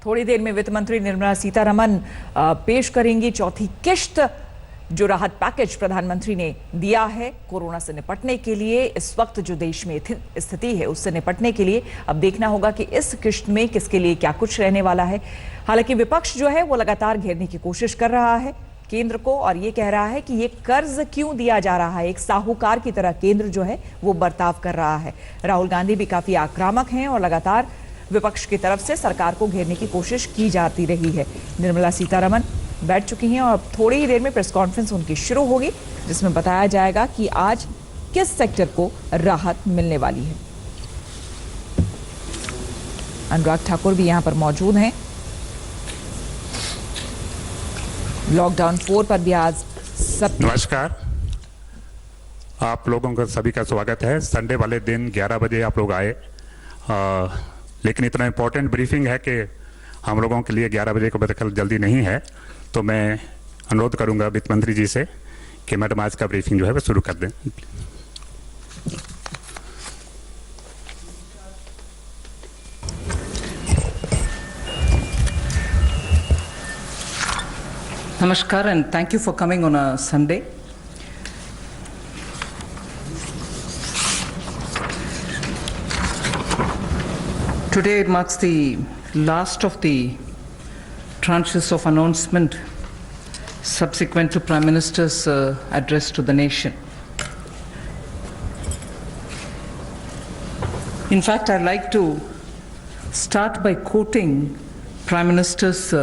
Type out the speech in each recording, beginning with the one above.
थोड़ी देर में वित्त मंत्री निर्मला सीतारमण पेश करेंगी चौथी किश्त जो राहत पैकेज प्रधानमंत्री ने दिया है कोरोना से निपटने के लिए। इस वक्त जो देश में स्थिति है उससे निपटने के लिए अब देखना होगा कि इस किश्त में किसके लिए क्या कुछ रहने वाला है। हालांकि विपक्ष जो है वो लगातार घेरने की कोशिश कर रहा है केंद्र को और ये कह रहा है कि ये कर्ज क्यों दिया जा रहा है, एक साहूकार की तरह केंद्र जो है वो बर्ताव कर रहा है। राहुल गांधी भी काफी आक्रामक हैं और लगातार विपक्ष की तरफ से सरकार को घेरने की कोशिश की जाती रही है। निर्मला सीतारमण बैठ चुकी हैं और थोड़ी ही देर में प्रेस कॉन्फ्रेंस उनकी शुरू होगी जिसमें बताया जाएगा कि आज किस सेक्टर को राहत मिलने वाली है। अनुराग ठाकुर भी यहां पर मौजूद हैं। लॉकडाउन 4 पर भी आज सब। नमस्कार, आप लोगों का सभी का स्वागत है। संडे वाले दिन 11 बजे आप लोग आए, लेकिन इतना इम्पोर्टेंट ब्रीफिंग है कि हम लोगों के लिए 11 बजे को बदल जल्दी नहीं है, तो मैं अनुरोध करूंगा वित्त मंत्री जी से कि मैडम आज का ब्रीफिंग जो है वो शुरू कर दें। Namaskar and thank you for coming on a Sunday. Today it marks the last of the tranches of announcement subsequent to Prime Minister's address to the nation. In fact, I'd like to start by quoting Prime Minister's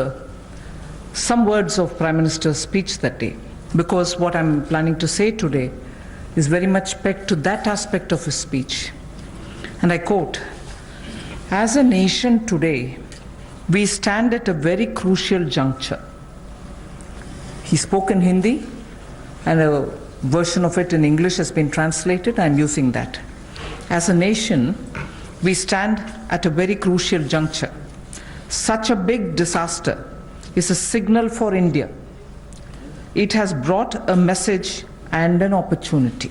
some words of Prime Minister's speech that day, because what I'm planning to say today is very much pegged to that aspect of his speech. And I quote, "As a nation today, we stand at a very crucial juncture." He spoke in Hindi and a version of it in English has been translated. I'm using that. As a nation, we stand at a very crucial juncture. Such a big disaster is a signal for India. It has brought a message and an opportunity,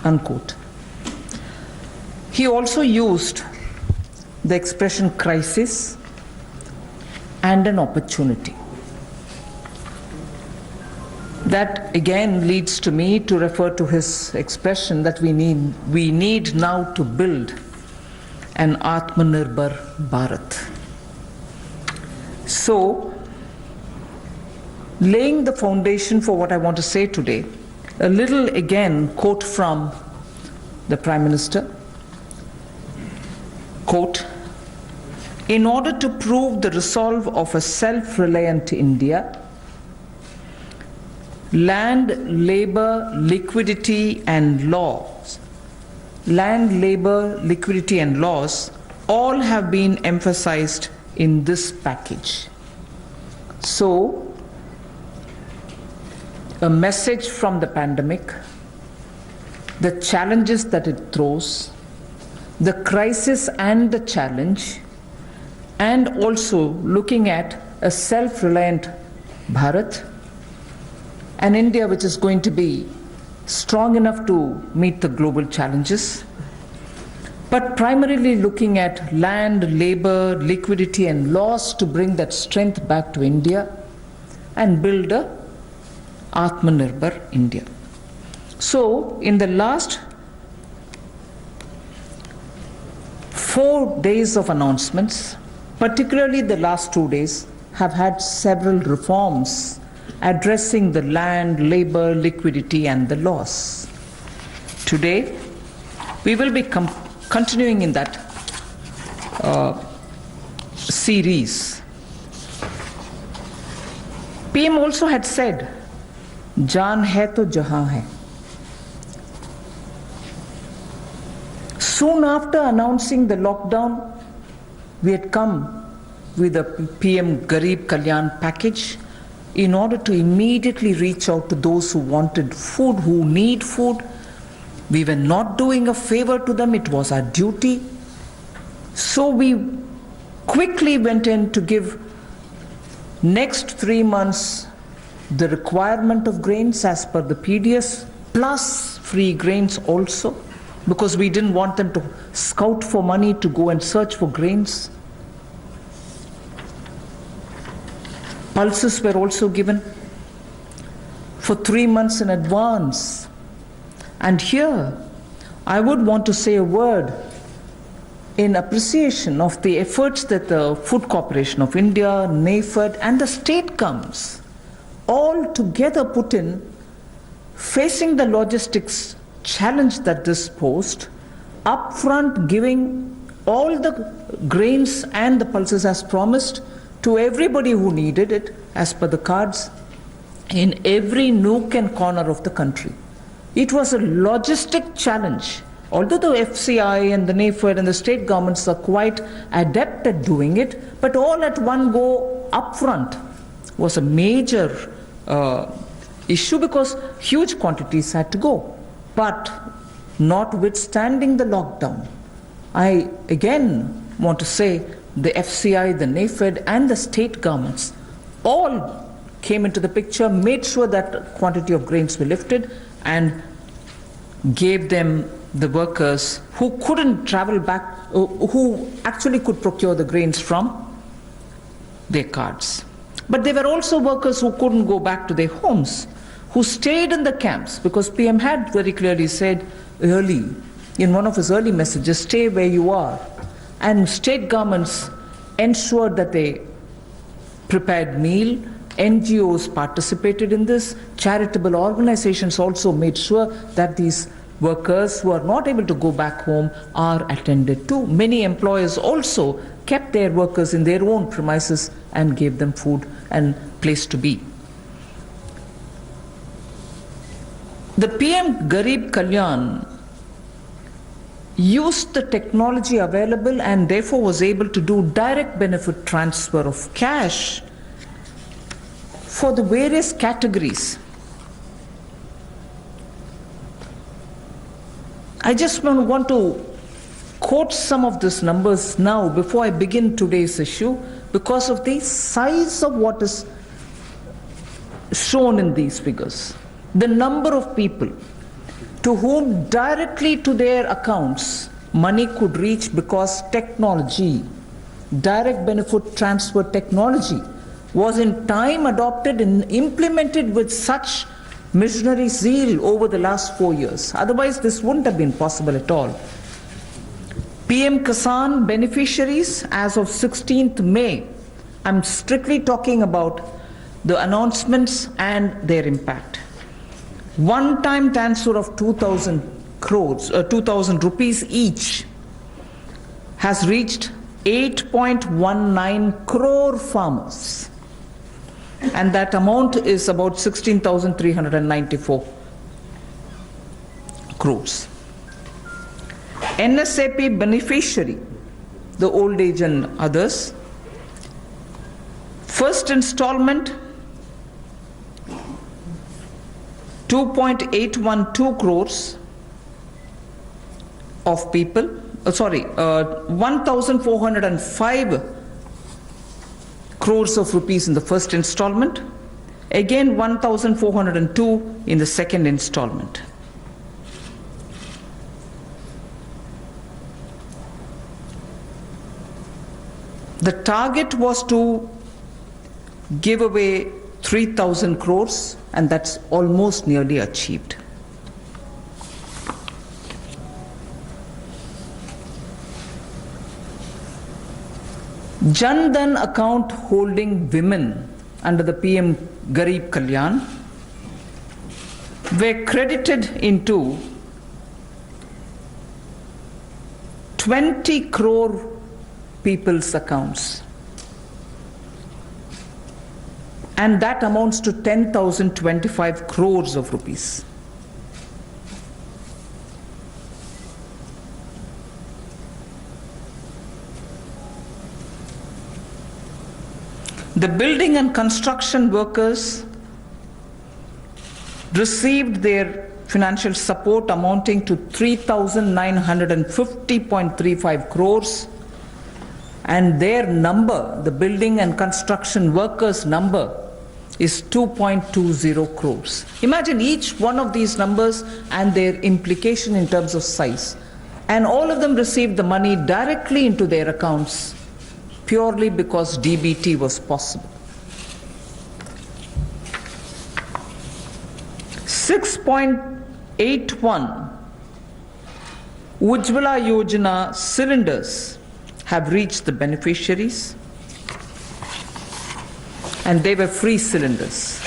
unquote. He also used the expression crisis and an opportunity. That again leads to me to refer to his expression that we need now to build an Atmanirbhar Bharat. So, laying the foundation for what I want to say today, a little again quote from the Prime Minister. Quote, "In order to prove the resolve of a self-reliant India, land, labor, liquidity and laws all have been emphasized in this package." So, a message from the pandemic, the challenges that it throws, the crisis and the challenge, and also looking at a self-reliant Bharat, an India which is going to be strong enough to meet the global challenges, but primarily looking at land, labor, liquidity and laws to bring that strength back to India and build a Atmanirbhar India. So, in the last 4 days of announcements, particularly the last 2 days, have had several reforms addressing the land, labor, liquidity and the laws. Today, we will be continuing in that series. PM also had said, "Jaan hai to jahan hai." Soon after announcing the lockdown, we had come with the PM Garib Kalyan package in order to immediately reach out to those who wanted food, who need food. We were not doing a favor to them, it was our duty. So we quickly went in to give next 3 months the requirement of grains as per the PDS, plus free grains also, because we didn't want them to scout for money to go and search for grains. Pulses were also given for 3 months in advance. And here, I would want to say a word in appreciation of the efforts that the Food Corporation of India, NAFED, and the state governments all together put in, facing the logistics challenge that this posed, upfront giving all the grains and the pulses as promised to everybody who needed it as per the cards in every nook and corner of the country. It was a logistic challenge. Although the FCI and the NAFED and the state governments are quite adept at doing it, but all at one go upfront was a major issue because huge quantities had to go. But notwithstanding the lockdown, I again want to say the FCI, the NAFED, and the state governments all came into the picture, made sure that quantity of grains were lifted, and gave them the workers who couldn't travel back, who actually could procure the grains from their cards. But there were also workers who couldn't go back to their homes, who stayed in the camps, because PM had very clearly said early, in one of his early messages, stay where you are. And state governments ensured that they prepared meal, NGOs participated in this, charitable organizations also made sure that these workers who are not able to go back home are attended to. Many employers also kept their workers in their own premises and gave them food and place to be. The PM Garib Kalyan used the technology available and therefore was able to do direct benefit transfer of cash for the various categories. I just want to quote some of these numbers now before I begin today's issue because of the size of what is shown in these figures. The number of people to whom directly to their accounts money could reach because technology, direct benefit transfer technology, was in time adopted and implemented with such missionary zeal over the last 4 years. Otherwise, this wouldn't have been possible at all. PM Kisan beneficiaries as of 16th May, I'm strictly talking about the announcements and their impact. One-time transfer of 2,000 crores, 2,000 rupees each has reached 8.19 crore farmers. And that amount is about 16,394 crores. NSAP beneficiary, the old age and others, first installment 2.812 crores of people, 1,405 crores of rupees in the first installment, again 1,402 in the second installment. The target was to give away 3,000 crores, and that's almost nearly achieved. Jan Dhan account holding women under the PM Garib Kalyan were credited into 20 crore people's accounts. And that amounts to 10,025 crores of rupees. The building and construction workers received their financial support amounting to 3,950.35 crores, and their number, the building and construction workers' number, is 2.20 crores. Imagine each one of these numbers and their implication in terms of size. And all of them received the money directly into their accounts purely because DBT was possible. 6.81 Ujjwala Yojana cylinders have reached the beneficiaries, and they were free cylinders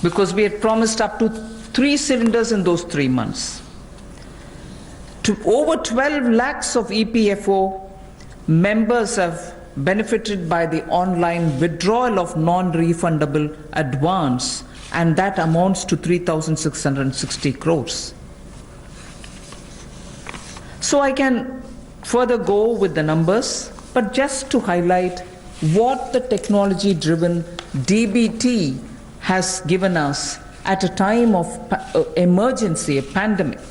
because we had promised up to 3 cylinders in those 3 months. To over 12 lakhs of EPFO members have benefited by the online withdrawal of non-refundable advance, and that amounts to 3,660 crores. So I can further go with the numbers, but just to highlight what the technology-driven DBT has given us at a time of emergency, a pandemic.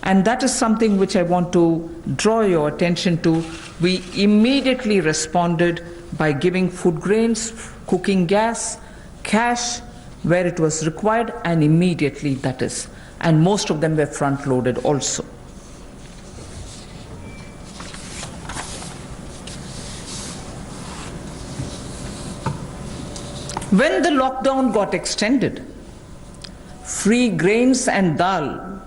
And that is something which I want to draw your attention to. We immediately responded by giving food grains, cooking gas, cash where it was required, and immediately that is. And most of them were front-loaded also. When the lockdown got extended, free grains and dal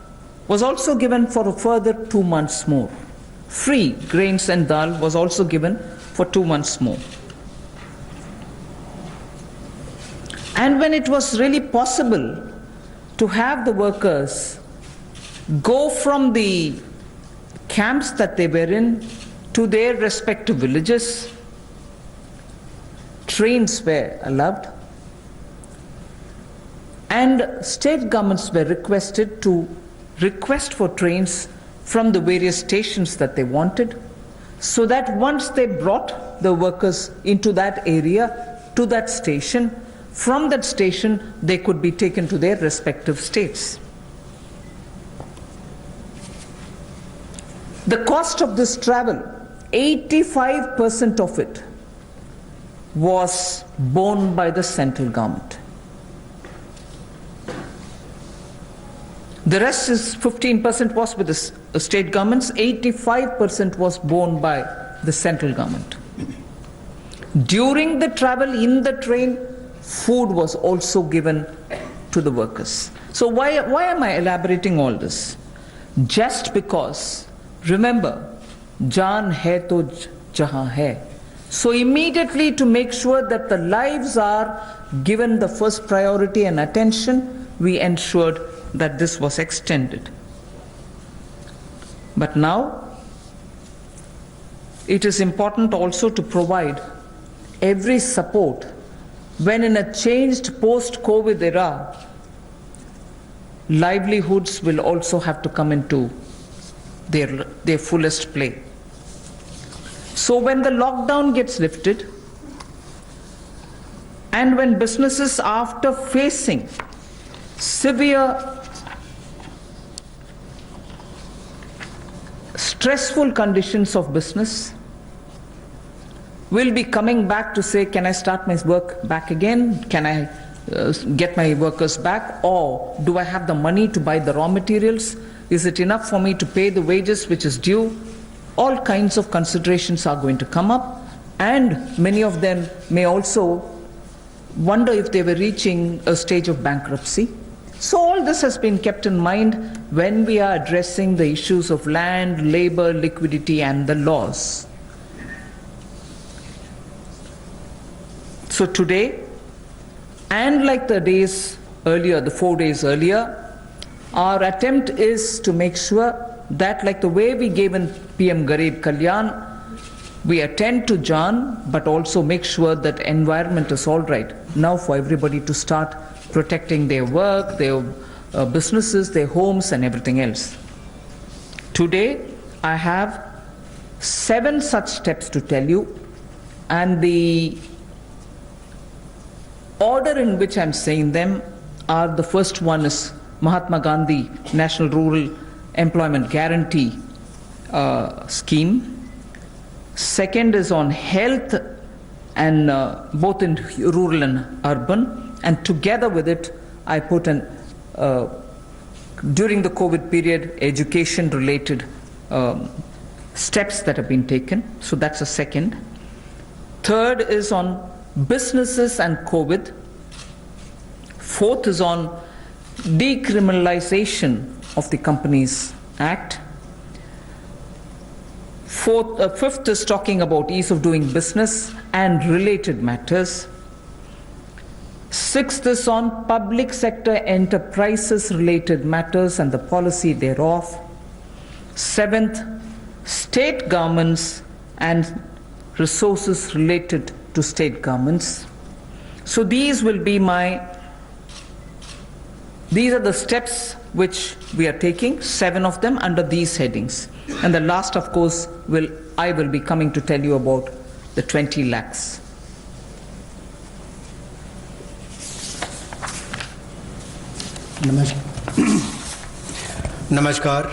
was also given for a further 2 months more. Free grains and dal was also given for 2 months more. And when it was really possible to have the workers go from the camps that they were in to their respective villages, trains were allowed, and state governments were requested to request for trains from the various stations that they wanted, so that once they brought the workers into that area, to that station, from that station they could be taken to their respective states. The cost of this travel, 85% of it was borne by the central government. The rest is 15% was with the state governments, 85% was borne by the central government. During the travel in the train, food was also given to the workers. So why am I elaborating all this? Just because, remember, Jaan hai to jahan hai. So immediately to make sure that the lives are given the first priority and attention, we ensured that this was extended. But now, it is important also to provide every support when in a changed post-COVID era, livelihoods will also have to come into their fullest play. So when the lockdown gets lifted, and when businesses, after facing severe stressful conditions of business, will be coming back to say, can I start my work back again? Can I get my workers back? Or do I have the money to buy the raw materials? Is it enough for me to pay the wages which is due? All kinds of considerations are going to come up, and many of them may also wonder if they were reaching a stage of bankruptcy. So all this has been kept in mind when we are addressing the issues of land, labor, liquidity, and the laws. So today, and like the days earlier, the 4 days earlier, our attempt is to make sure that, like the way we gave in PM Garib Kalyan, we attend to Jaan, but also make sure that environment is all right now for everybody to start protecting their work, their businesses, their homes, and everything else. Today, I have 7 such steps to tell you, and the order in which I'm saying them are: the first one is Mahatma Gandhi National Rural Employment Guarantee Scheme. Second is on health, and both in rural and urban. And together with it, I put an, during the COVID period, education-related steps that have been taken. So that's a second. Third is on businesses and COVID. Fourth is on decriminalization of the Companies Act. Fifth is talking about ease of doing business and related matters. Sixth is on public sector enterprises related matters and the policy thereof. Seventh, state governments and resources related to state governments. So these are the steps which we are taking, 7 of them under these headings. And the last, of course, I will be coming to tell you about the 20 lakhs. नमस्कार।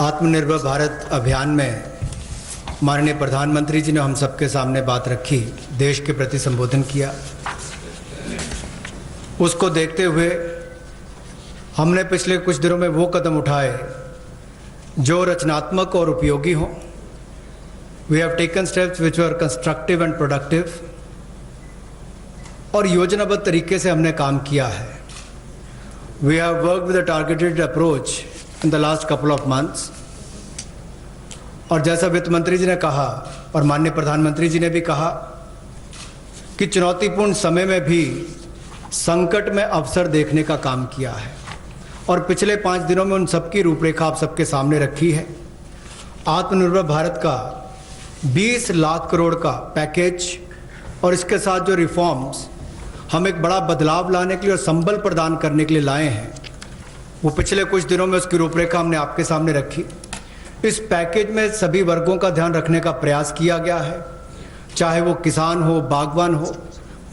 आत्मनिर्भर भारत अभियान में माननीय प्रधानमंत्री जी ने हम सबके सामने बात रखी, देश के प्रति संबोधन किया। उसको देखते हुए हमने पिछले कुछ दिनों में वो कदम उठाए जो रचनात्मक और उपयोगी हों। We have taken steps which are constructive and productive, और योजनाबद्ध तरीके से हमने काम किया है। We have work with a targeted approach in the last couple of months. और जैसा वित्त मंत्री जी ने कहा और माननीय प्रधानमंत्री जी ने भी कहा कि चुनौतीपूर्ण समय में भी संकट में अवसर देखने का काम किया है, और पिछले 5 दिनों में उन सबकी रूपरेखा आप सबके सामने रखी है। आत्मनिर्भर भारत का 20 लाख करोड़ का पैकेज और इसके साथ जो रिफॉर्म्स हम एक बड़ा बदलाव लाने के लिए और संबल प्रदान करने के लिए लाए हैं, वो पिछले कुछ दिनों में उसकी रूपरेखा हमने आपके सामने रखी। इस पैकेज में सभी वर्गों का ध्यान रखने का प्रयास किया गया है, चाहे वो किसान हो, बागवान हो,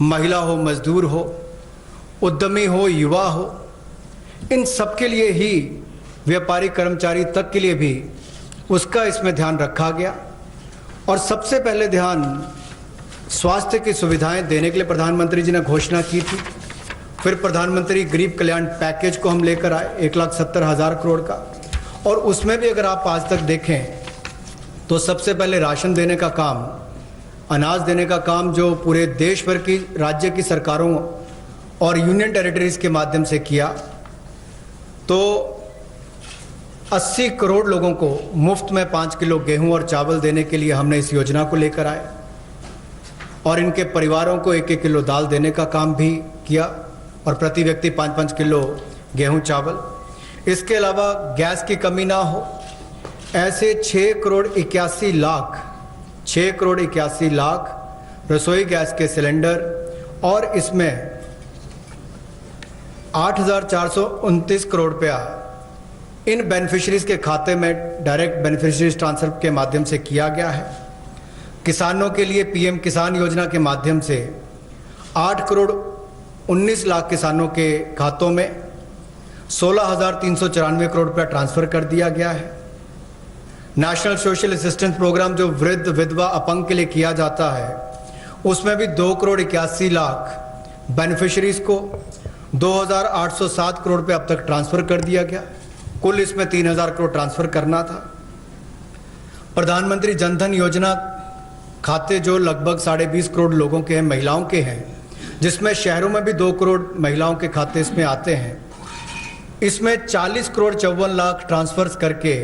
महिला हो, मजदूर हो, उद्यमी हो, युवा हो, इन सब के लिए ही, व्यापारी कर्मचारी तक के लिए भी उसका इसमें ध्यान रखा गया। और सबसे पहले ध्यान स्वास्थ्य की सुविधाएं देने के लिए प्रधानमंत्री जी ने घोषणा की थी। फिर प्रधानमंत्री गरीब कल्याण पैकेज को हम लेकर आए 1,70,000 करोड़ का, और उसमें भी अगर आप आज तक देखें तो सबसे पहले राशन देने का काम, अनाज देने का काम जो पूरे देश भर की राज्य की सरकारों और यूनियन टेरिटरीज के माध्यम से किया, तो 80 करोड़ लोगों को मुफ्त में 5 किलो गेहूं और चावल देने के लिए हमने इस योजना को लेकर आए, और इनके परिवारों को 1-1 किलो दाल देने का काम भी किया, और प्रति व्यक्ति 5-5 किलो गेहूं चावल। इसके अलावा गैस की कमी ना हो, ऐसे 6 करोड़ 81 लाख रसोई गैस के सिलेंडर, और इसमें 8,429 करोड़ रुपया इन बेनिफिशरीज के खाते में डायरेक्ट बेनिफिशरीज ट्रांसफर के माध्यम से किया गया है। किसानों के लिए पीएम किसान योजना के माध्यम से 8 करोड़ 19 लाख किसानों के खातों में 16,394 करोड़ रुपया ट्रांसफर कर दिया गया है। नेशनल सोशल असिस्टेंस प्रोग्राम जो वृद्ध, विधवा, अपंग के लिए किया जाता है, उसमें भी 2 करोड़ 81 लाख बेनिफिशरीज को 2,807 करोड़ रुपये अब तक ट्रांसफर कर दिया गया। कुल इसमें 3,000 करोड़ ट्रांसफर करना था। प्रधानमंत्री जनधन योजना खाते जो लगभग 20.5 करोड़ लोगों के हैं, महिलाओं के हैं, जिसमें शहरों में भी 2 करोड़ महिलाओं के खाते इसमें आते हैं, इसमें 40 करोड़ 54 लाख ट्रांसफर्स करके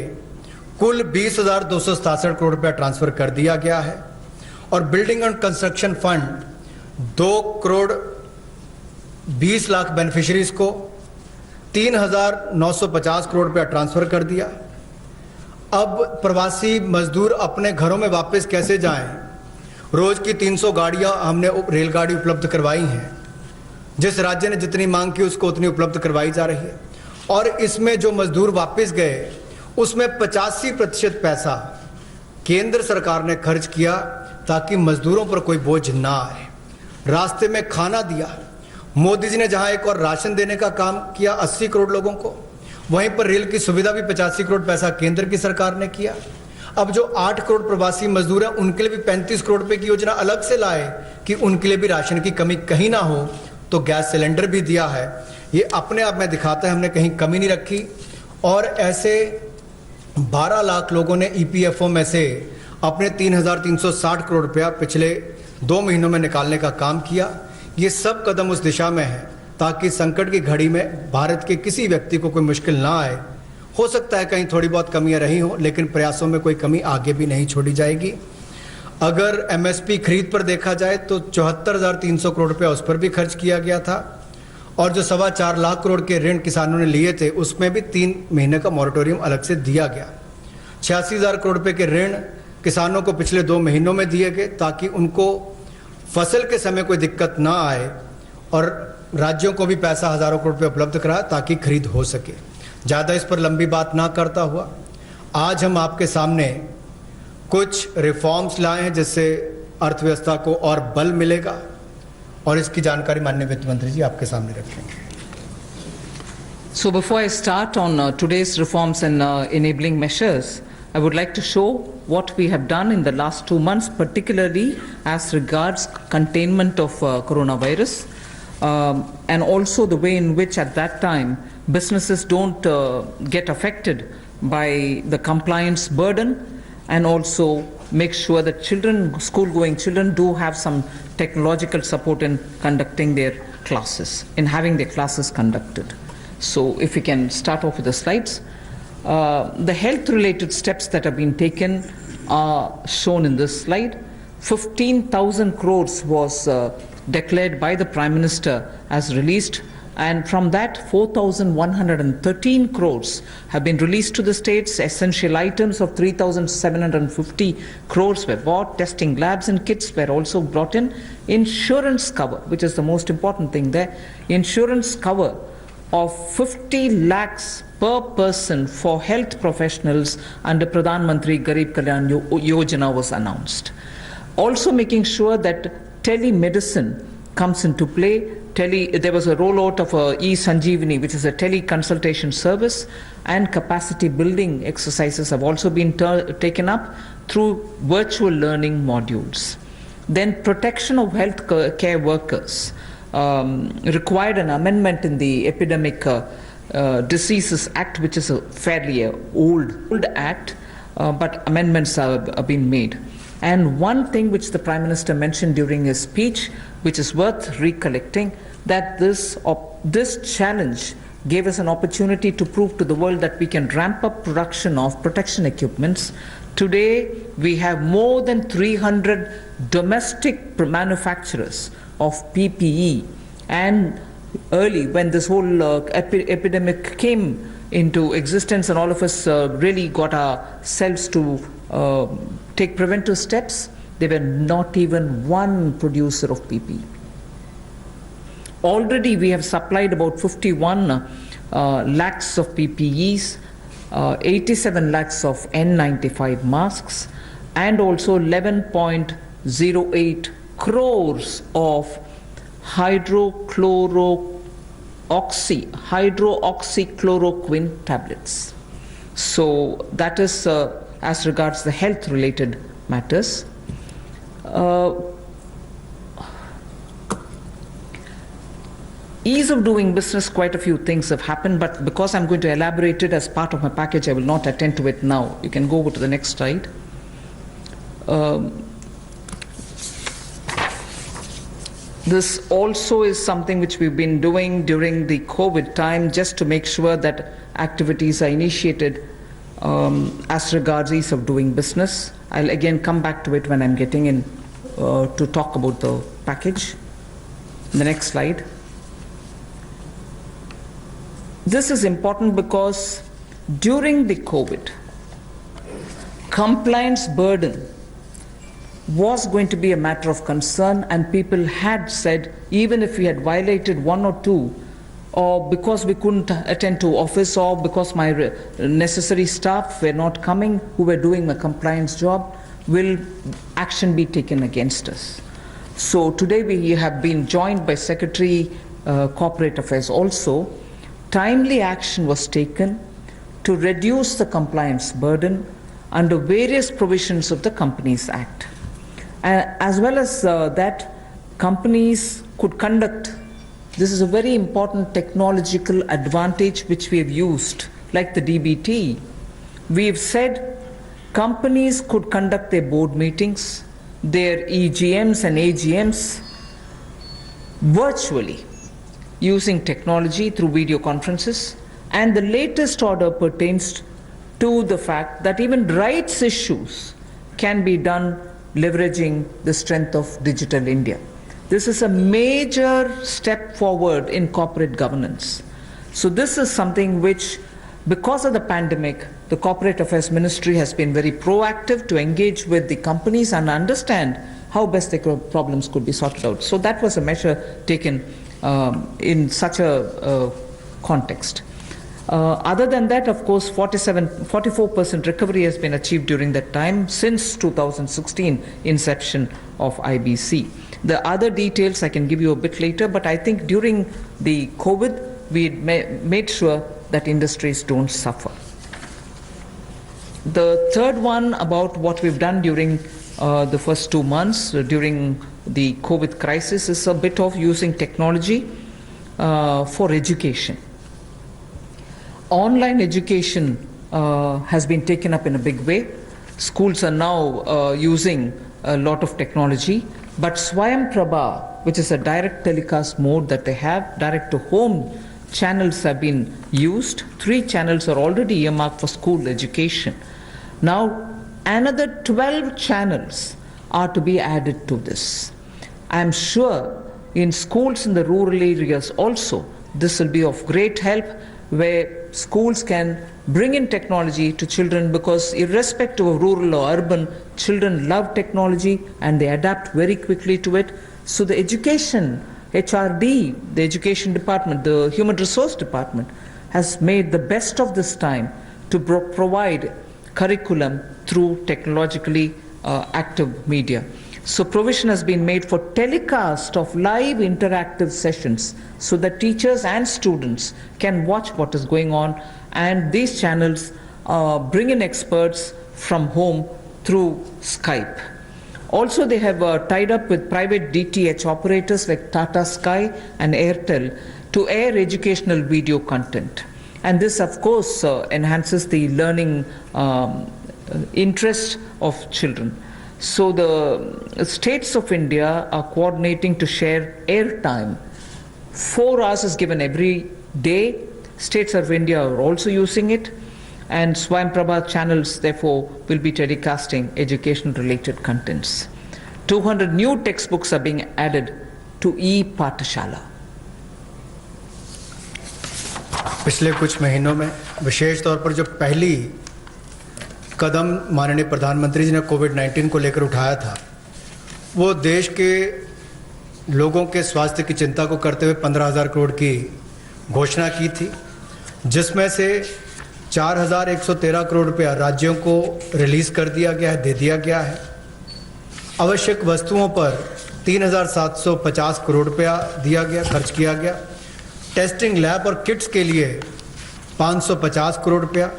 कुल 20,267 करोड़ रुपया ट्रांसफर कर दिया गया है। और building and construction fund 2 crore 20 lakh beneficiaries को 3,950 करोड़ रुपया ट्रांसफर कर दिया। अब प्रवासी मजदूर अपने घरों में वापस कैसे जाएं? रोज की 300 गाड़ियां हमने रेलगाड़ी उपलब्ध करवाई हैं। जिस राज्य ने जितनी मांग की उसको उतनी उपलब्ध करवाई जा रही है। और इसमें जो मजदूर वापस गए उसमें 85% पैसा केंद्र सरकार ने खर्च किया ताकि मजदूरों पर कोई बोझ ना आए। रास्ते में खाना दिया। मोदी जी ने जहां एक और राशन देने का काम किया 80 करोड़ लोगों को, वहीं पर रेल की सुविधा भी 85 करोड़ पैसा केंद्र की सरकार ने किया। अब जो 8 करोड़ प्रवासी मजदूर हैं उनके लिए भी 35 करोड़ रुपए की योजना अलग से लाए कि उनके लिए भी राशन की कमी कहीं ना हो। तो गैस सिलेंडर भी दिया है। ये अपने आप में दिखाता है हमने कहीं कमी नहीं रखी। और ऐसे 12 लाख लोगों ने ईपीएफओ में से अपने 3,360 करोड़ रुपया पिछले 2 महीनों में निकालने का काम किया। ये सब कदम उस दिशा में है ताकि संकट की घड़ी में भारत के किसी व्यक्ति को कोई मुश्किल ना आए। हो सकता है कहीं थोड़ी बहुत कमियां रही हों, लेकिन प्रयासों में कोई कमी आगे भी नहीं छोड़ी जाएगी। अगर एमएसपी खरीद पर देखा जाए तो 74,300 करोड़ रुपया उस पर भी खर्च किया गया था, और जो 4.25 लाख करोड़ के ऋण किसानों ने लिए थे उसमें भी 3 महीने का मॉरेटोरियम अलग से दिया गया। 86,000 करोड़ रुपए के ऋण किसानों को पिछले 2 महीनों में दिए गए ताकि उनको फसल के समय कोई दिक्कत ना आए, और राज्यों को भी पैसा हज़ारों करोड़ रुपये उपलब्ध कराया ताकि खरीद हो सके। ज़्यादा इस पर लंबी बात ना करता हुआ आज हम आपके सामने कुछ रिफॉर्म्स लाए हैं जिससे अर्थव्यवस्था को और बल मिलेगा, और इसकी जानकारी माननीय वित्त मंत्री जी आपके सामने रखेंगे। So before I start on today's reforms and enabling measures, I would like to show what we have done in the last 2 months, particularly as regards containment of coronavirus, and also the way in which at that time businesses don't get affected by the compliance burden, and also make sure that children, school-going children, do have some technological support in conducting their classes, in having their classes conducted. So if we can start off with the slides. The health-related steps that have been taken are shown in this slide. 15,000 crores was declared by the Prime Minister as released, and from that 4,113 crores have been released to the states. Essential items of 3,750 crores were bought. Testing labs and kits were also brought in. Insurance cover, which is the most important thing there, insurance cover of 50 lakhs per person for health professionals under Pradhan Mantri Garib Kalyan Yojana was announced. Also making sure that telemedicine comes into play. There was a rollout of e-Sanjeevani, which is a teleconsultation service, and capacity building exercises have also been taken up through virtual learning modules. Then protection of health care workers required an amendment in the Epidemic Diseases Act, which is a fairly old act, but amendments have been made. And one thing which the Prime Minister mentioned during his speech, which is worth recollecting, that this challenge gave us an opportunity to prove to the world that we can ramp up production of protection equipments. Today, we have more than 300 domestic manufacturers of PPE, and early when this whole epidemic came into existence and all of us really got ourselves to take preventive steps, there were not even one producer of PPE. Already we have supplied about 51 lakhs of PPEs, 87 lakhs of N95 masks, and also 11.08 crores of hydroxychloroquine tablets. So that is as regards the health related matters. Ease of doing business, quite a few things have happened, but because I'm going to elaborate it as part of my package, I will not attend to it now. You can go over to the next slide. This also is something which we've been doing during the COVID time, just to make sure that activities are initiated as regards ease of doing business. I'll again come back to it when I'm getting in to talk about the package. The next slide. This is important because during the COVID, compliance burden was going to be a matter of concern, and people had said, even if we had violated 1 or 2, or because we couldn't attend to office, or because my necessary staff were not coming who were doing my compliance job, will action be taken against us. So today we have been joined by Secretary Corporate Affairs also. Timely action was taken to reduce the compliance burden under various provisions of the Companies Act. As well as that, companies could conduct, this is a very important technological advantage which we have used, like the DBT. We have said companies could conduct their board meetings, their EGMs and AGMs virtually, using technology through video conferences, and the latest order pertains to the fact that even rights issues can be done leveraging the strength of Digital India. This is a major step forward in corporate governance. So this is something which, because of the pandemic, the Corporate Affairs Ministry has been very proactive to engage with the companies and understand how best the problems could be sorted out. So that was a measure taken in such a context. Other than that, of course, 44% recovery has been achieved during that time since 2016 inception of IBC. The other details I can give you a bit later, but I think during the COVID, we made sure that industries don't suffer. The third one about what we've done during the first 2 months during the COVID crisis is a bit of using technology for education. Online education has been taken up in a big way. Schools are now using a lot of technology, but Swayam Prabha, which is a direct telecast mode that they have, direct to home channels have been used. 3 channels are already earmarked for school education. Now, another 12 channels are to be added to this. I am sure in schools in the rural areas also, this will be of great help, where schools can bring in technology to children, because irrespective of rural or urban, children love technology and they adapt very quickly to it. So the education, HRD, the education department, the human resource department, has made the best of this time to provide curriculum through technologically active media. So provision has been made for telecast of live interactive sessions so that teachers and students can watch what is going on, and these channels bring in experts from home through Skype. Also, they have tied up with private DTH operators like Tata Sky and Airtel to air educational video content. And this, of course, enhances the learning interest of children. So the states of India are coordinating to share airtime. 4 hours is given every day. States of India are also using it. And Swayam Prabha channels, therefore, will be telecasting education-related contents. 200 new textbooks are being added to e-Pathshala. पिछले कुछ महीनों में विशेष तौर पर जो पहली कदम माननीय प्रधानमंत्री जी ने कोविड-19 को लेकर उठाया था, वो देश के लोगों के स्वास्थ्य की चिंता को करते हुए 15,000 करोड़ की घोषणा की थी, जिसमें से 4,113 करोड़ रुपया राज्यों को रिलीज कर दिया गया है, दे दिया गया है। आवश्यक वस्तुओं पर 3,750 करोड़ रुपया दिया गया, खर्च किया गया। टेस्टिंग लैब और किट्स के लिए 550 करोड़ रुपया,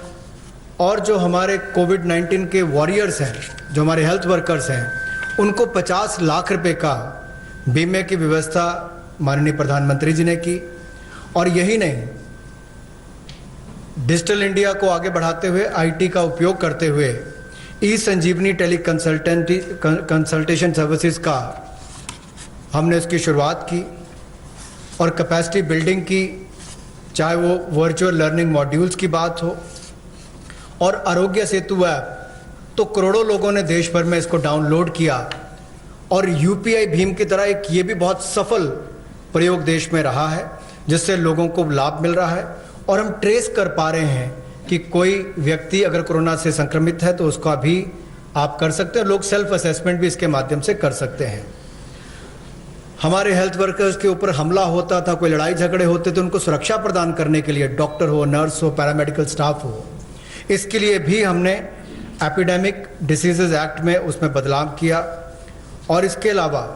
और जो हमारे कोविड-19 के वॉरियर्स हैं, जो हमारे हेल्थ वर्कर्स हैं, उनको 50 लाख रुपए का बीमे की व्यवस्था माननीय प्रधानमंत्री जी ने की। और यही नहीं, डिजिटल इंडिया को आगे बढ़ाते हुए आईटी का उपयोग करते हुए ई संजीवनी टेली कंसल्टेशन सर्विसेज का हमने उसकी शुरुआत की, और कैपेसिटी बिल्डिंग की, चाहे वो वर्चुअल लर्निंग मॉड्यूल्स की बात हो और आरोग्य सेतु ऐप, तो करोड़ों लोगों ने देश भर में इसको डाउनलोड किया। और यूपीआई भीम की तरह एक ये भी बहुत सफल प्रयोग देश में रहा है, जिससे लोगों को लाभ मिल रहा है। और हम ट्रेस कर पा रहे हैं कि कोई व्यक्ति अगर कोरोना से संक्रमित है तो उसका भी आप कर सकते हैं। लोग सेल्फ असेसमेंट भी इसके माध्यम से कर सकते हैं। हमारे हेल्थ वर्कर्स के ऊपर हमला होता था, कोई लड़ाई झगड़े होते तो उनको सुरक्षा प्रदान करने के लिए डॉक्टर हो, नर्स हो, पैरामेडिकल स्टाफ हो, इसके लिए भी हमने एपिडेमिक डिसीजेज एक्ट में उसमें बदलाव किया। और इसके अलावा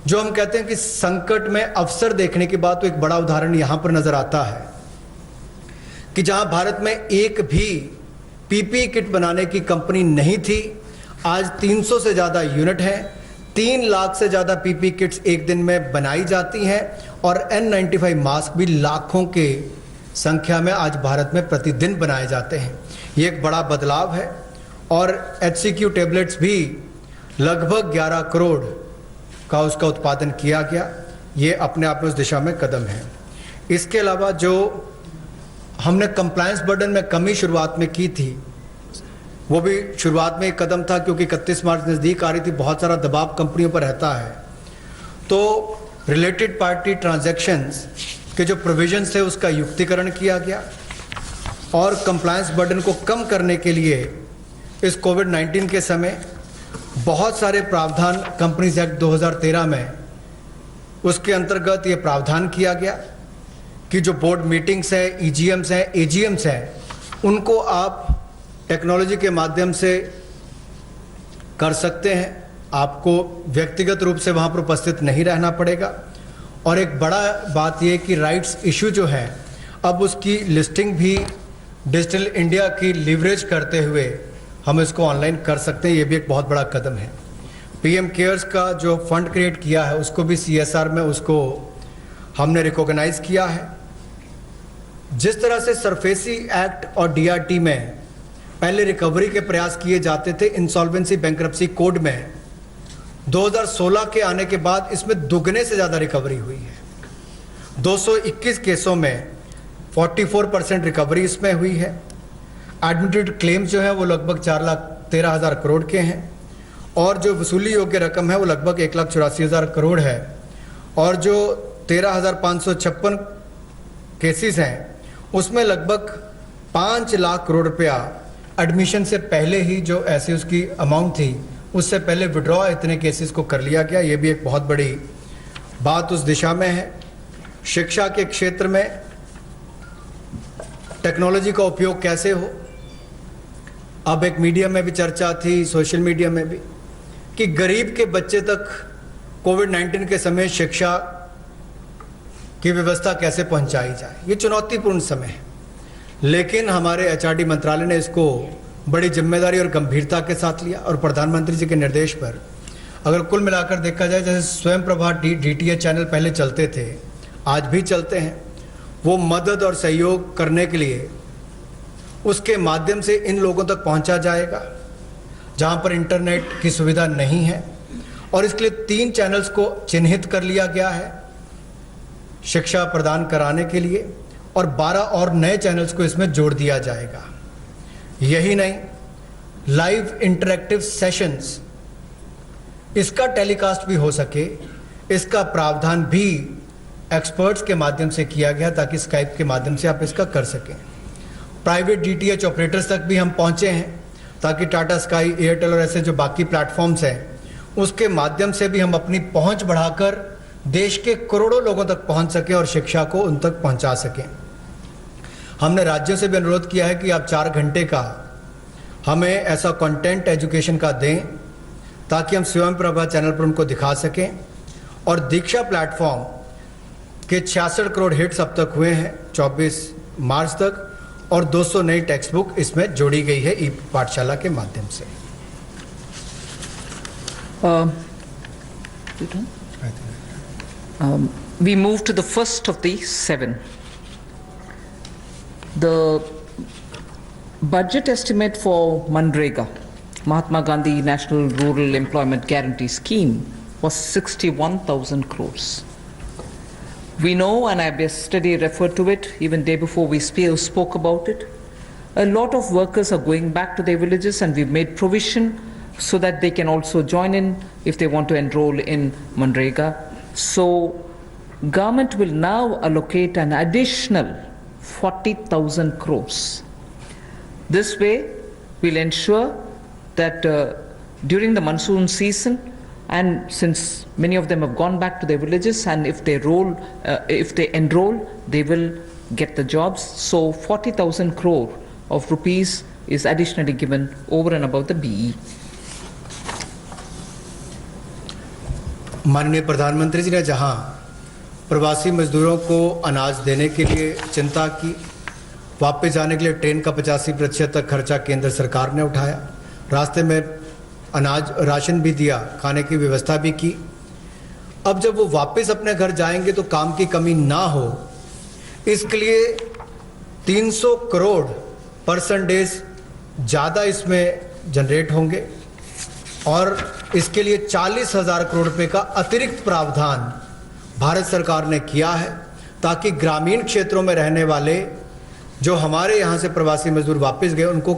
जो हम कहते हैं कि संकट में अवसर देखने की बात, तो एक बड़ा उदाहरण यहाँ पर नजर आता है कि जहाँ भारत में एक भी पीपीई किट बनाने की कंपनी नहीं थी, आज 300 से ज़्यादा यूनिट हैं, 3 लाख से ज़्यादा पीपीई किट्स एक दिन में बनाई जाती हैं, और N95 मास्क भी लाखों के संख्या में आज भारत में प्रतिदिन बनाए जाते हैं। ये एक बड़ा बदलाव है। और HCQ टेबलेट्स भी लगभग 11 करोड़ का उसका उत्पादन किया गया। ये अपने आप में उस दिशा में कदम है। इसके अलावा जो हमने कंप्लायंस बर्डन में कमी शुरुआत में की थी, वो भी शुरुआत में एक कदम था, क्योंकि 31 मार्च नज़दीक आ रही थी, बहुत सारा दबाव कंपनियों पर रहता है। तो रिलेटेड पार्टी ट्रांजैक्शंस के जो प्रोविजंस थे उसका युक्तिकरण किया गया और कंप्लायंस बर्डन को कम करने के लिए इस कोविड-19 के समय बहुत सारे प्रावधान कंपनीज एक्ट 2013 में उसके अंतर्गत ये प्रावधान किया गया कि जो बोर्ड मीटिंग्स हैं, EGMs हैं, AGMs हैं, उनको आप टेक्नोलॉजी के माध्यम से कर सकते हैं। आपको व्यक्तिगत रूप से वहाँ पर उपस्थित नहीं रहना पड़ेगा। और एक बड़ा बात यह कि राइट्स इशू जो है, अब उसकी लिस्टिंग भी डिजिटल इंडिया की लीवरेज करते हुए हम इसको ऑनलाइन कर सकते हैं। ये भी एक बहुत बड़ा कदम है। PM केयर्स का जो फंड क्रिएट किया है उसको भी CSR में उसको हमने रिकॉग्नाइज किया है। जिस तरह से सरफेसी एक्ट और DRT में पहले रिकवरी के प्रयास किए जाते थे, इंसॉल्वेंसी बैंक्रप्सी कोड में 2016 के आने के बाद इसमें दुगने से ज़्यादा रिकवरी हुई है। 221 केसों में 44% रिकवरी इसमें हुई है। एडमिटेड क्लेम्स जो है वो लगभग 4,13,000 करोड़ के हैं और जो वसूली योग्य रकम है वो लगभग 1,84,000 करोड़ है। और जो 13,556 केसेस हैं उसमें लगभग 5 लाख करोड़ रुपया एडमिशन से पहले ही जो ऐसी उसकी अमाउंट थी उससे पहले विड्रॉ इतने केसेस को कर लिया गया। ये भी एक बहुत बड़ी बात उस दिशा में है। शिक्षा के क्षेत्र में टेक्नोलॉजी का उपयोग कैसे हो, अब एक मीडिया में भी चर्चा थी, सोशल मीडिया में भी, कि गरीब के बच्चे तक कोविड-19 के समय शिक्षा की व्यवस्था कैसे पहुंचाई जाए। ये चुनौतीपूर्ण समय है, लेकिन हमारे HRD मंत्रालय ने इसको बड़ी जिम्मेदारी और गंभीरता के साथ लिया और प्रधानमंत्री जी के निर्देश पर अगर कुल मिलाकर देखा जाए, जैसे स्वयं प्रभा DTH चैनल पहले चलते थे, आज भी चलते हैं, वो मदद और सहयोग करने के लिए उसके माध्यम से इन लोगों तक पहुंचा जाएगा जहां पर इंटरनेट की सुविधा नहीं है। और इसके लिए 3 चैनल्स को चिन्हित कर लिया गया है शिक्षा प्रदान कराने के लिए और 12 और नए चैनल्स को इसमें जोड़ दिया जाएगा। यही नहीं, लाइव इंटरैक्टिव सेशंस इसका टेलीकास्ट भी हो सके, इसका प्रावधान भी एक्सपर्ट्स के माध्यम से किया गया ताकि स्काइप के माध्यम से आप इसका कर सकें। प्राइवेट DTH ऑपरेटर्स तक भी हम पहुंचे हैं ताकि टाटा स्काई, एयरटेल और ऐसे जो बाकी प्लेटफॉर्म्स हैं उसके माध्यम से भी हम अपनी पहुंच बढ़ाकर देश के करोड़ों लोगों तक पहुंच सकें और शिक्षा को उन तक पहुंचा सकें। हमने राज्यों से भी अनुरोध किया है कि आप 4 घंटे का हमें ऐसा कंटेंट एजुकेशन का दें ताकि हम स्वयं प्रभा चैनल पर उनको दिखा सकें। और दीक्षा प्लेटफॉर्म के 66 करोड़ हिट्स अब तक हुए हैं 24 मार्च तक और 200 नई टेक्स्ट बुक इसमें जोड़ी गई है ई-पाठशाला के माध्यम से। We move to the first of the 7. The budget estimate for Manrega, Mahatma Gandhi National Rural Employment Guarantee Scheme, was 61,000 crores. We know, and I yesterday referred to it, even day before we spoke about it, a lot of workers are going back to their villages, and we've made provision so that they can also join in if they want to enroll in Manrega. So government will now allocate an additional 40,000 crores. This way we'll ensure that during the monsoon season, and since many of them have gone back to their villages, and if they enroll, they will get the jobs. So 40,000 crore of rupees is additionally given over and above the BE. माननीय प्रधानमंत्री जी ने जहां प्रवासी मजदूरों को अनाज देने के लिए चिंता की, वापस जाने के लिए ट्रेन का 85% तक खर्चा केंद्र सरकार ने उठाया, रास्ते में अनाज राशन भी दिया, खाने की व्यवस्था भी की। अब जब वो वापस अपने घर जाएंगे तो काम की कमी ना हो, इसके लिए 300 करोड़ परसेंटेज ज़्यादा इसमें जनरेट होंगे और इसके लिए 40,000 करोड़ रुपए का अतिरिक्त प्रावधान भारत सरकार ने किया है ताकि ग्रामीण क्षेत्रों में रहने वाले जो हमारे यहाँ से प्रवासी मजदूर वापस गए उनको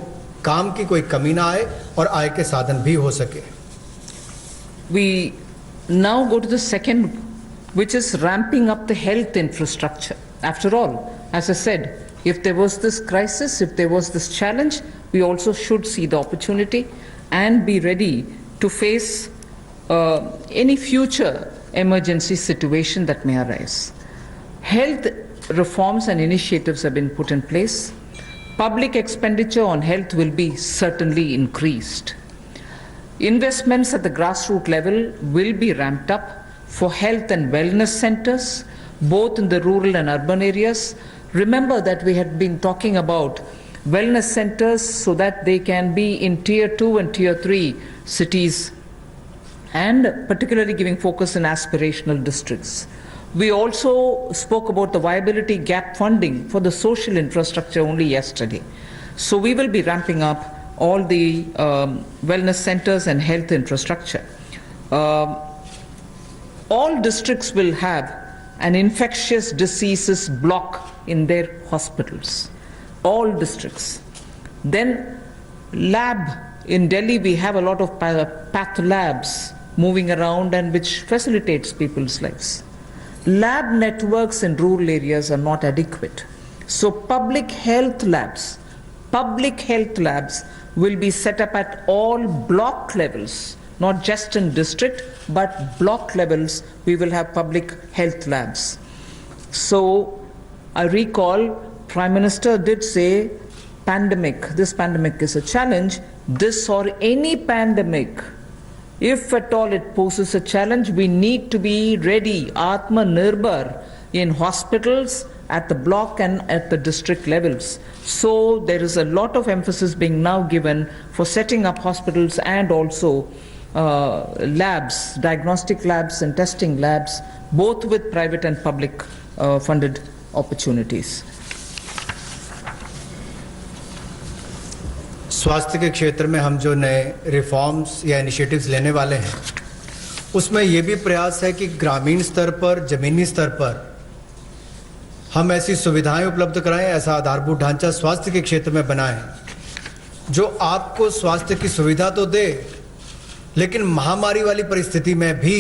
काम की कोई कमी ना आए और आय के साधन भी हो सके। We now go to the second, which is ramping up the health infrastructure. After all, as I said, if there was this crisis, if there was this challenge, we also should see the opportunity and be ready to face any future emergency situation that may arise. Health reforms and initiatives have been put in place. Public expenditure on health will be certainly increased. Investments at the grassroots level will be ramped up for health and wellness centers, both in the rural and urban areas. Remember that we had been talking about wellness centers so that they can be in tier 2 and tier 3 cities, and particularly giving focus in aspirational districts. We also spoke about the viability gap funding for the social infrastructure only yesterday. So we will be ramping up all the wellness centers and health infrastructure. All districts will have an infectious diseases block in their hospitals. All districts. Then lab, in Delhi we have a lot of path labs moving around and which facilitates people's lives. Lab networks in rural areas are not adequate. So public health labs will be set up at all block levels, not just in district, but block levels we will have public health labs. So I recall Prime Minister did say this pandemic is a challenge. This or any pandemic, if at all it poses a challenge, we need to be ready, Atmanirbhar, in hospitals, at the block and at the district levels. So there is a lot of emphasis being now given for setting up hospitals and also labs, diagnostic labs and testing labs, both with private and public funded opportunities. स्वास्थ्य के क्षेत्र में हम जो नए reforms या initiatives लेने वाले हैं उसमें ये भी प्रयास है कि ग्रामीण स्तर पर, जमीनी स्तर पर हम ऐसी सुविधाएं उपलब्ध कराएं, ऐसा आधारभूत ढांचा स्वास्थ्य के क्षेत्र में बनाएं जो आपको स्वास्थ्य की सुविधा तो दे, लेकिन महामारी वाली परिस्थिति में भी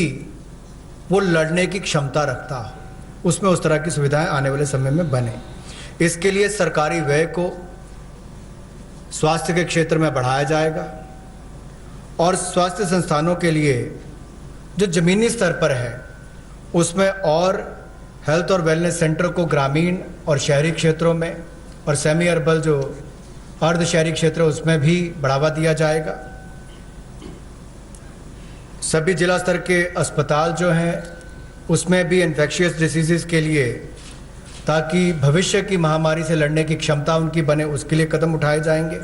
वो लड़ने की क्षमता रखता हो। उसमें उस तरह की सुविधाएं आने वाले समय में बने। इसके लिए सरकारी व्यय को स्वास्थ्य के क्षेत्र में बढ़ाया जाएगा और स्वास्थ्य संस्थानों के लिए जो जमीनी स्तर पर है उसमें और हेल्थ और वेलनेस सेंटर को ग्रामीण और शहरी क्षेत्रों में और सेमी अर्बन जो अर्ध शहरी क्षेत्र उसमें भी बढ़ावा दिया जाएगा। सभी जिला स्तर के अस्पताल जो हैं उसमें भी इन्फेक्शियस डिसीजेस के लिए, ताकि भविष्य की महामारी से लड़ने की क्षमता उनकी बने, उसके लिए कदम उठाए जाएंगे।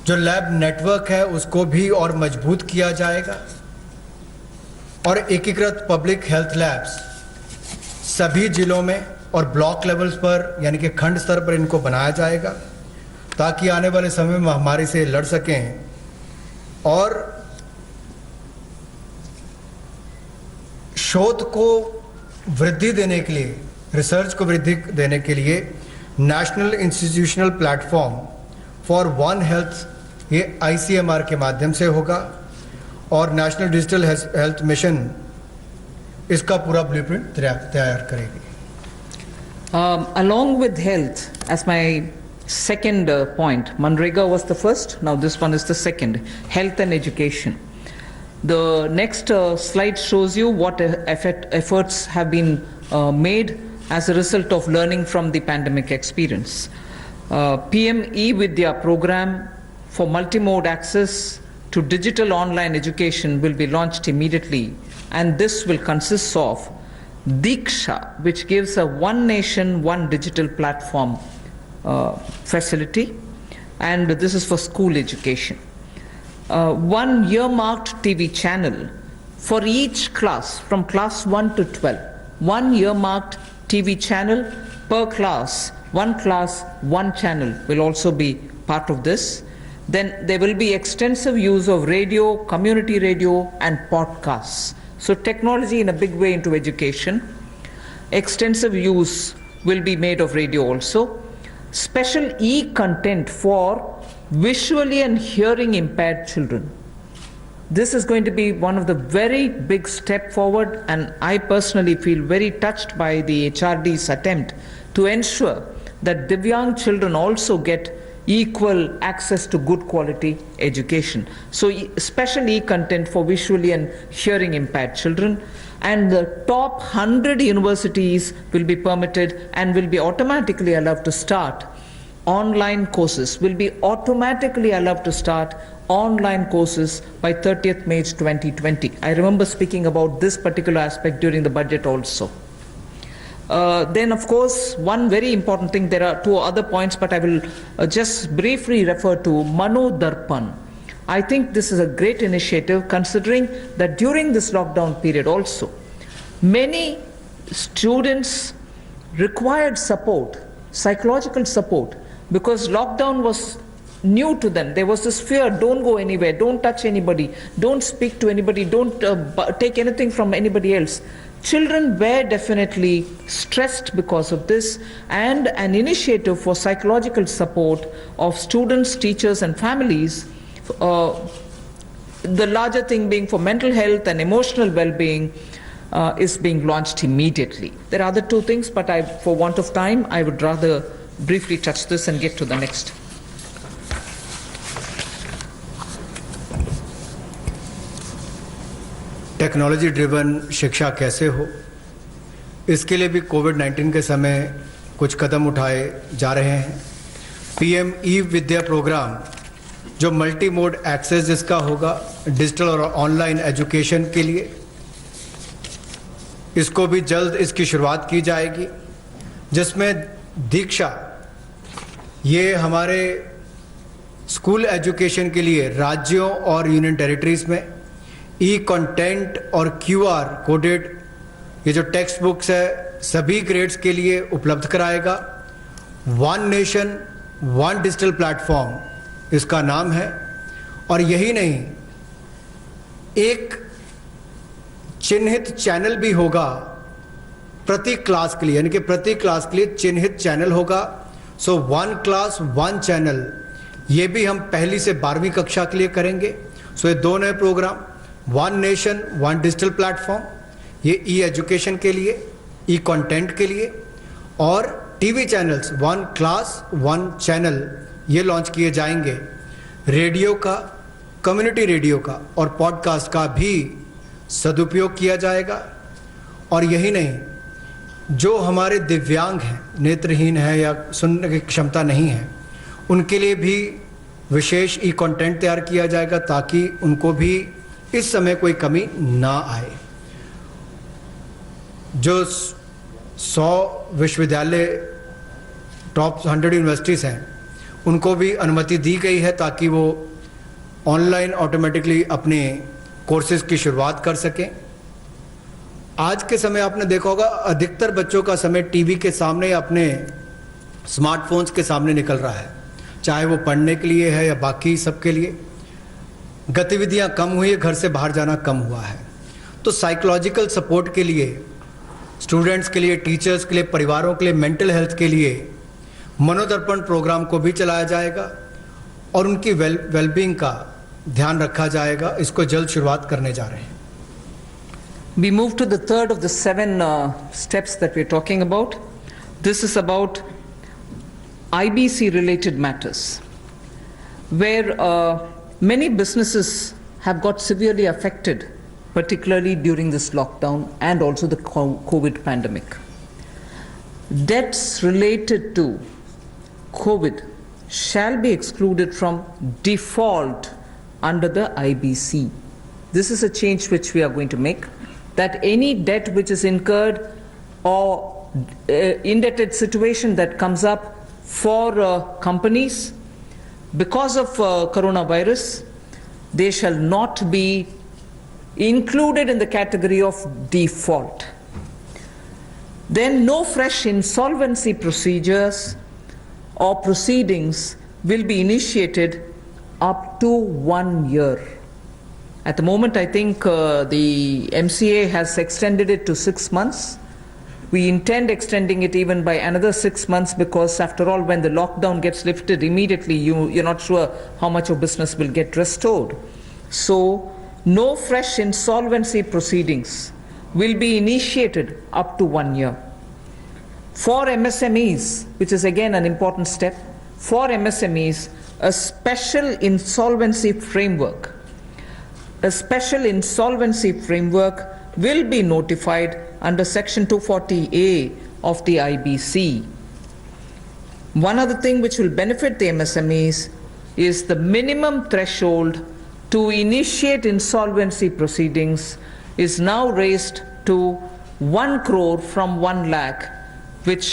जो लैब नेटवर्क है उसको भी और मजबूत किया जाएगा और एकीकृत पब्लिक हेल्थ लैब्स सभी जिलों में और ब्लॉक लेवल्स पर यानी कि खंड स्तर पर इनको बनाया जाएगा ताकि आने वाले समय में महामारी से लड़ सकें। और शोध को वृद्धि देने के लिए, रिसर्च को वृद्धि देने के लिए national institutional platform for one health, ये ICMR के माध्यम से होगा और नेशनल डिजिटल हेल्थ मिशन इसका पूरा ब्लूप्रिंट तैयार करेगी। Along with health, as my second point, Manrega was the first, now this one is the second, health and education. The next slide shows you what efforts have been made as a result of learning from the pandemic experience. PM eVidya program for multimode access to digital online education will be launched immediately, and this will consist of Diksha, which gives a one nation, one digital platform facility, and this is for school education. One earmarked TV channel for each class from class 1 to 12. One earmarked TV channel per class, one channel will also be part of this. Then there will be extensive use of radio, community radio and podcasts. So technology in a big way into education. extensive use will be made of radio also. Special e-content for visually and hearing impaired children. This is going to be one of the very big step forward, and I personally feel very touched by the HRD's attempt to ensure that Divyang children also get equal access to good quality education. So special e-content for visually and hearing impaired children, and the top 100 universities will be permitted and will be automatically allowed to start online courses, will be automatically allowed to start online courses by 30th May 2020. I remember speaking about this particular aspect during the budget also. Then of course, one very important thing, there are two other points, but I will just briefly refer to Mano Darpan. I think this is a great initiative, considering that during this lockdown period also, many students required support, psychological support, because lockdown was new to them. There was this fear, don't go anywhere, don't touch anybody, don't speak to anybody, don't take anything from anybody else. Children were definitely stressed because of this, and an initiative for psychological support of students, teachers and families, the larger thing being for mental health and emotional well-being, is being launched immediately. There are other two things, but for want of time, I would rather briefly touch this and get to the next. Technology driven शिक्षा कैसे हो, इसके लिए भी कोविड-19 के समय कुछ कदम उठाए जा रहे हैं। पीएम ई विद्या प्रोग्राम जो मल्टी मोड एक्सेस जिसका होगा डिजिटल और ऑनलाइन एजुकेशन के लिए, इसको भी जल्द इसकी शुरुआत की जाएगी, जिसमें दीक्षा ये हमारे स्कूल एजुकेशन के लिए राज्यों और यूनियन टेरिटरीज में ई कंटेंट और क्यूआर कोडेड ये जो टेक्स्ट बुक्स है सभी ग्रेड्स के लिए उपलब्ध कराएगा। One nation one digital platform इसका नाम है। और यही नहीं, एक चिन्हित चैनल भी होगा प्रति क्लास के लिए, यानी कि प्रति क्लास के लिए चिन्हित चैनल होगा। So one class one channel, ये भी हम पहली से 12वीं कक्षा के लिए करेंगे। सो ये दो नए programme, one nation one digital platform, ये ई एजुकेशन के लिए, ई कंटेंट के लिए, और TV channels one class one channel ये लॉन्च किए जाएंगे। रेडियो का, कम्युनिटी रेडियो का और पॉडकास्ट का भी सदुपयोग किया जाएगा। और यही नहीं, जो हमारे दिव्यांग हैं, नेत्रहीन हैं या सुनने की क्षमता नहीं है, उनके लिए भी विशेष ई कंटेंट तैयार किया जाएगा ताकि उनको भी इस समय कोई कमी ना आए। जो 100 विश्वविद्यालय टॉप 100 यूनिवर्सिटीज़ हैं, उनको भी अनुमति दी गई है ताकि वो ऑनलाइन ऑटोमेटिकली अपने कोर्सेज की शुरुआत कर सकें। आज के समय आपने देखा होगा अधिकतर बच्चों का समय टीवी के सामने या अपने स्मार्टफोन्स के सामने निकल रहा है, चाहे वो पढ़ने के लिए है या बाकी सबके लिए। गतिविधियां कम हुई है, घर से बाहर जाना कम हुआ है। तो साइकोलॉजिकल सपोर्ट के लिए, स्टूडेंट्स के लिए, टीचर्स के लिए, परिवारों के लिए, मेंटल हेल्थ के लिए मनोदर्पण प्रोग्राम को भी चलाया जाएगा और उनकी वेलबींग का ध्यान रखा जाएगा। इसको जल्द शुरुआत करने जा रहे हैं। We move to the third of the 7 steps that we're talking about. This is about IBC related matters, where many businesses have got severely affected, particularly during this lockdown and also the COVID pandemic. Debts related to COVID shall be excluded from default under the IBC. This is a change which we are going to make, that any debt which is incurred or indebted situation that comes up for companies because of coronavirus, they shall not be included in the category of default. Then no fresh insolvency procedures or proceedings will be initiated up to 1 year. At the moment, I think the MCA has extended it to 6 months. We intend extending it even by another 6 months because after all, when the lockdown gets lifted immediately, you're not sure how much of business will get restored. So no fresh insolvency proceedings will be initiated up to 1 year. For MSMEs, which is again an important step, for MSMEs, a special insolvency framework will be notified under Section 240A of the IBC. One other thing which will benefit the MSMEs is the minimum threshold to initiate insolvency proceedings is now raised to 1 crore from 1 lakh, which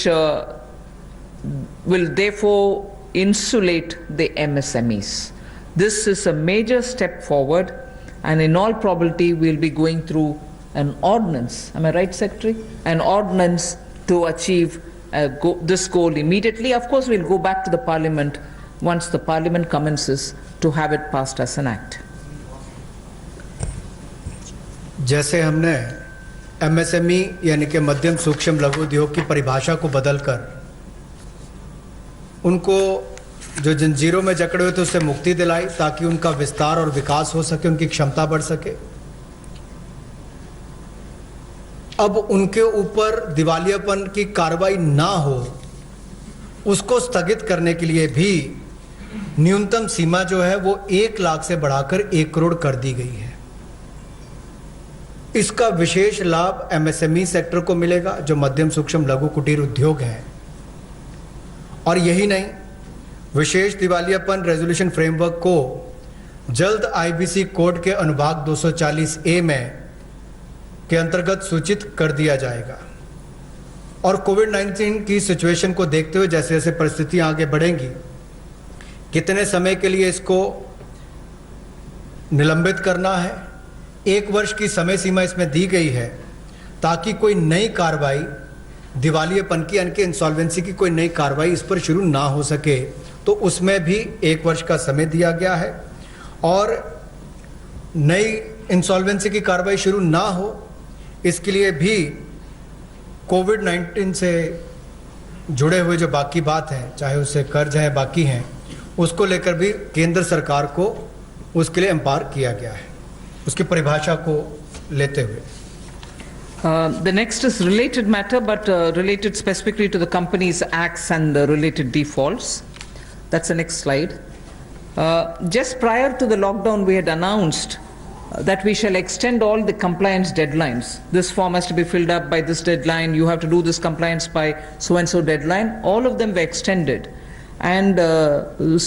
will therefore insulate the MSMEs. This is a major step forward, and in all probability we'll be going through an ordinance. Am I right, Secretary? An ordinance to achieve this goal immediately. Of course, we'll go back to the Parliament once the Parliament commences to have it passed as an act. जैसे हमने MSME यानी कि मध्यम सूक्ष्म लघु उद्योग की परिभाषा को बदलकर उनको जो जंजीरों में जकड़े हुए थे उससे मुक्ति दिलाई ताकि उनका विस्तार और विकास हो सके, उनकी क्षमता बढ़ सके। अब उनके ऊपर दिवालियापन की कार्रवाई ना हो, उसको स्थगित करने के लिए भी न्यूनतम सीमा जो है वो 1 लाख से बढ़ाकर 1 करोड़ कर दी गई है। इसका विशेष लाभ एमएसएमई सेक्टर को मिलेगा जो मध्यम सूक्ष्म लघु कुटीर उद्योग है। और यही नहीं, विशेष दिवालियापन रेजोल्यूशन फ्रेमवर्क को जल्द आईबीसी कोड के अनुभाग 240A में के अंतर्गत सूचित कर दिया जाएगा। और कोविड-19 की सिचुएशन को देखते हुए जैसे जैसे परिस्थितियां आगे बढ़ेंगी, कितने समय के लिए इसको निलंबित करना है, 1 वर्ष की समय सीमा इसमें दी गई है ताकि कोई नई कार्रवाई दिवालियापन की यानी कि इंसॉल्वेंसी की कोई नई कार्रवाई इस पर शुरू ना हो सके, तो उसमें भी 1 वर्ष का समय दिया गया है। और नई इंसॉल्वेंसी की कार्रवाई शुरू ना हो, इसके लिए भी कोविड-19 से जुड़े हुए जो बाकी बात है, चाहे उससे कर्ज है बाकी हैं, उसको लेकर भी केंद्र सरकार को उसके लिए एम्पावर किया गया है, उसकी परिभाषा को लेते हुए। The next is related matter, but related specifically to the Companies Acts and the related defaults. That's the next slide. Just prior to the lockdown, we had announced that we shall extend all the compliance deadlines. This form has to be filled up by this deadline. You have to do this compliance by so-and-so deadline. All of them were extended, and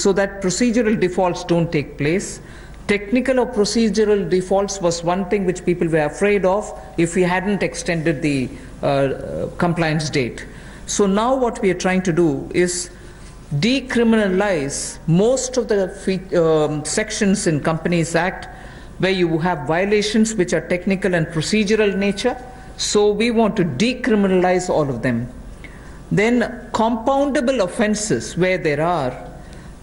so that procedural defaults don't take place. Technical or procedural defaults was one thing which people were afraid of if we hadn't extended the compliance date. So now what we are trying to do is decriminalize most of the sections in Companies Act where you have violations which are technical and procedural nature. So we want to decriminalize all of them. Then compoundable offenses where there are,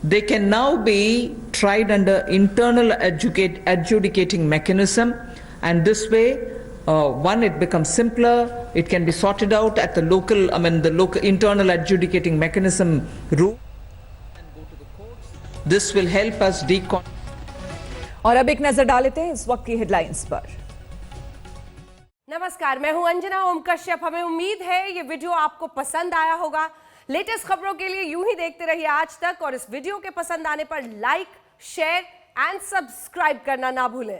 they can now be tried under internal adjudicating mechanism, and this way, one, it becomes simpler, it can be sorted out at the local, the local internal adjudicating mechanism route and go to the courts. This will help us और अब एक नजर डाल लेते हैं इस वक्त की हेडलाइंस पर। नमस्कार, मैं हूं अंजना ओम कश्यप। हमें उम्मीद है ये वीडियो आपको पसंद आया होगा। लेटेस्ट खबरों के लिए यूं ही देखते रहिए आज तक, और इस वीडियो के पसंद आने पर लाइक, शेयर एंड सब्सक्राइब करना ना भूलें।